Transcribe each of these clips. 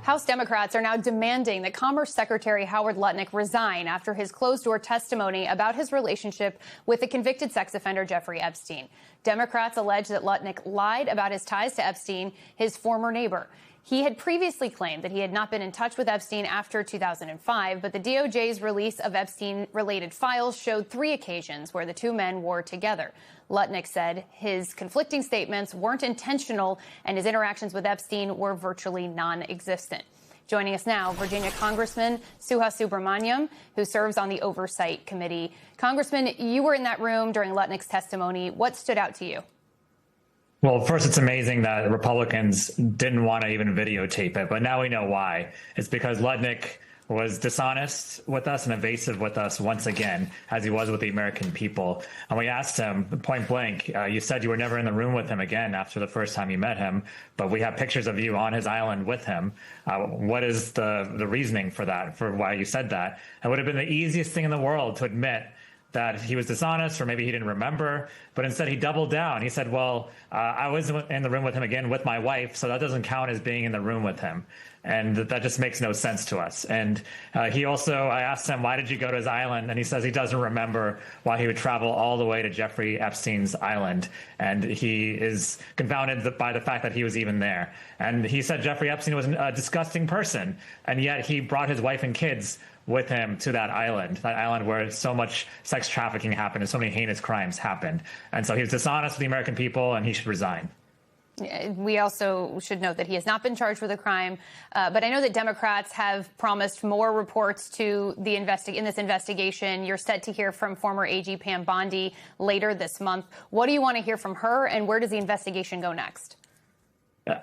House Democrats are now demanding that Commerce Secretary Howard Lutnick resign after his closed-door testimony about his relationship with the convicted sex offender Jeffrey Epstein. Democrats allege that Lutnick lied about his ties to Epstein, his former neighbor. He had previously claimed that he had not been in touch with Epstein after 2005, but the DOJ's release of Epstein-related files showed 3 occasions where the two men were together. Lutnick said his conflicting statements weren't intentional and his interactions with Epstein were virtually non-existent. Joining us now, Virginia Congressman Suha Subramaniam, who serves on the Oversight Committee. Congressman, you were in that room during Lutnick's testimony. What stood out to you? Well, first, it's amazing that Republicans didn't want to even videotape it, but now we know why. It's because Lutnick was dishonest with us and evasive with us once again, as he was with the American people. And we asked him point blank, you said you were never in the room with him again after the first time you met him, but we have pictures of you on his island with him. What is the reasoning for that, for why you said that? It would have been the easiest thing in the world to admit that he was dishonest, or maybe he didn't remember, but instead he doubled down. He said, well, I was in the room with him again with my wife, so that doesn't count as being in the room with him. And that just makes no sense to us. And I asked him, why did you go to his island? And he says he doesn't remember why he would travel all the way to Jeffrey Epstein's island. And he is confounded by the fact that he was even there. And he said Jeffrey Epstein was a disgusting person, and yet he brought his wife and kids with him to that island where so much sex trafficking happened and so many heinous crimes happened. And so he was dishonest with the American people, and he should resign. We also should note that he has not been charged with a crime, but I know that Democrats have promised more reports to the in this investigation. You're set to hear from former AG Pam Bondi later this month. What do you want to hear from her, and where does the investigation go next?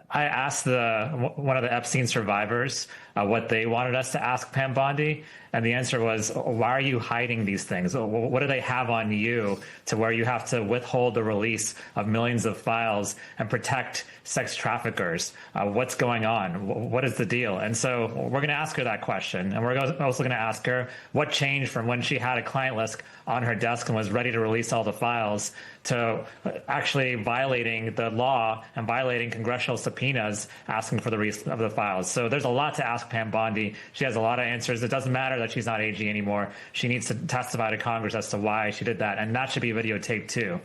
I asked one of the Epstein survivors what they wanted us to ask Pam Bondi, and the answer was, why are you hiding these things? What do they have on you to where you have to withhold the release of millions of files and protect sex traffickers? What's going on? What is the deal? And so we're going to ask her that question, and we're also going to ask her what changed from when she had a client list on her desk and was ready to release all the files to actually violating the law and violating congressional subpoenas, asking for the release of the files. So there's a lot to ask Pam Bondi. She has a lot of answers. It doesn't matter that she's not AG anymore. She needs to testify to Congress as to why she did that, and that should be videotaped too.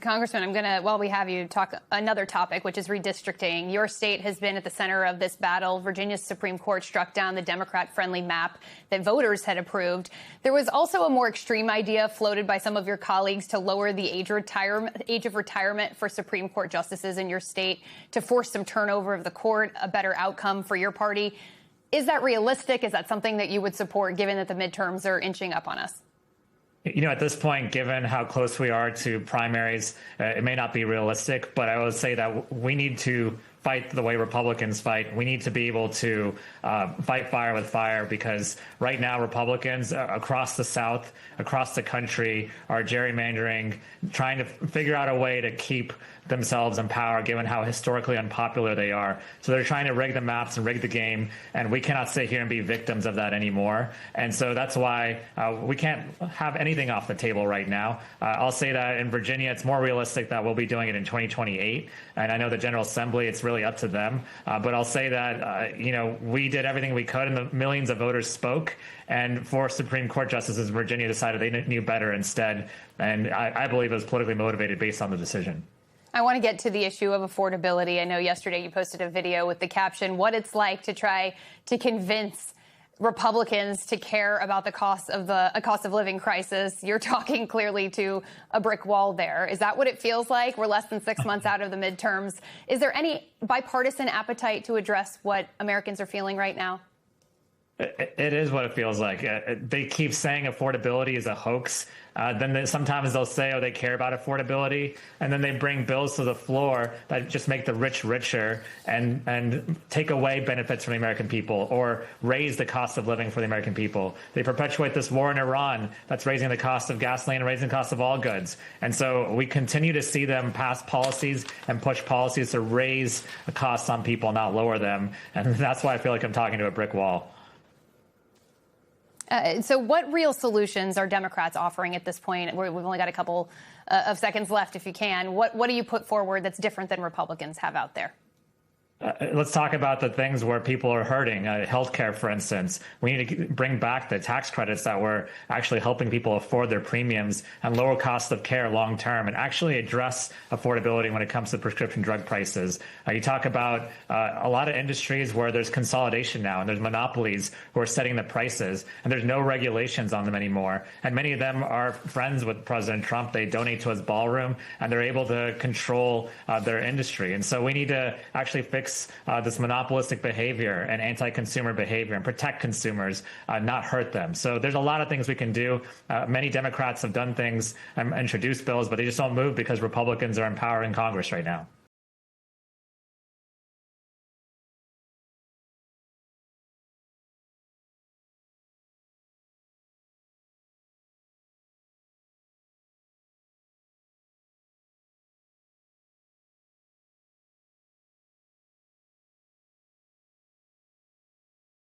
Congressman, I'm going to, while we have you, talk another topic, which is redistricting. Your state has been at the center of this battle. Virginia's Supreme Court struck down the Democrat-friendly map that voters had approved. There was also a more extreme idea floated by some of your colleagues to lower the age of retirement for Supreme Court justices in your state to force some turnover of the court, a better outcome for your party. Is that realistic? Is that something that you would support, given that the midterms are inching up on us? You know, at this point, given how close we are to primaries, it may not be realistic, but I will say that we need to fight the way Republicans fight. We need to be able to fight fire with fire, because right now Republicans across the South, across the country, are gerrymandering, trying to figure out a way to keep themselves in power, given how historically unpopular they are. So they're trying to rig the maps and rig the game, and we cannot sit here and be victims of that anymore. And so that's why we can't have anything off the table right now. I'll say that in Virginia, it's more realistic that we'll be doing it in 2028. And I know the General Assembly, it's really up to them. But I'll say that, we did everything we could, and the millions of voters spoke. And 4 Supreme Court justices in Virginia decided they knew better instead. And I believe it was politically motivated based on the decision. I want to get to the issue of affordability. I know yesterday you posted a video with the caption, what it's like to try to convince Republicans to care about the cost of living crisis. You're talking clearly to a brick wall there. Is that what it feels like? We're less than 6 months out of the midterms. Is there any bipartisan appetite to address what Americans are feeling right now? It is what it feels like. They keep saying affordability is a hoax. Then sometimes they'll say, they care about affordability. And then they bring bills to the floor that just make the rich richer and take away benefits from the American people, or raise the cost of living for the American people. They perpetuate this war in Iran that's raising the cost of gasoline and raising the cost of all goods. And so we continue to see them pass policies and push policies to raise the costs on people, not lower them. And that's why I feel like I'm talking to a brick wall. So what real solutions are Democrats offering at this point? We've only got a couple of seconds left, if you can. What do you put forward that's different than Republicans have out there? Let's talk about the things where people are hurting. Healthcare, for instance. We need to bring back the tax credits that were actually helping people afford their premiums and lower cost of care long term, and actually address affordability when it comes to prescription drug prices. You talk about a lot of industries where there's consolidation now, and there's monopolies who are setting the prices, and there's no regulations on them anymore. And many of them are friends with President Trump. They donate to his ballroom, and they're able to control their industry. And so we need to actually fix this monopolistic behavior and anti-consumer behavior and protect consumers, not hurt them. So there's a lot of things we can do. Many Democrats have done things and introduced bills, but they just don't move because Republicans are in power in Congress right now.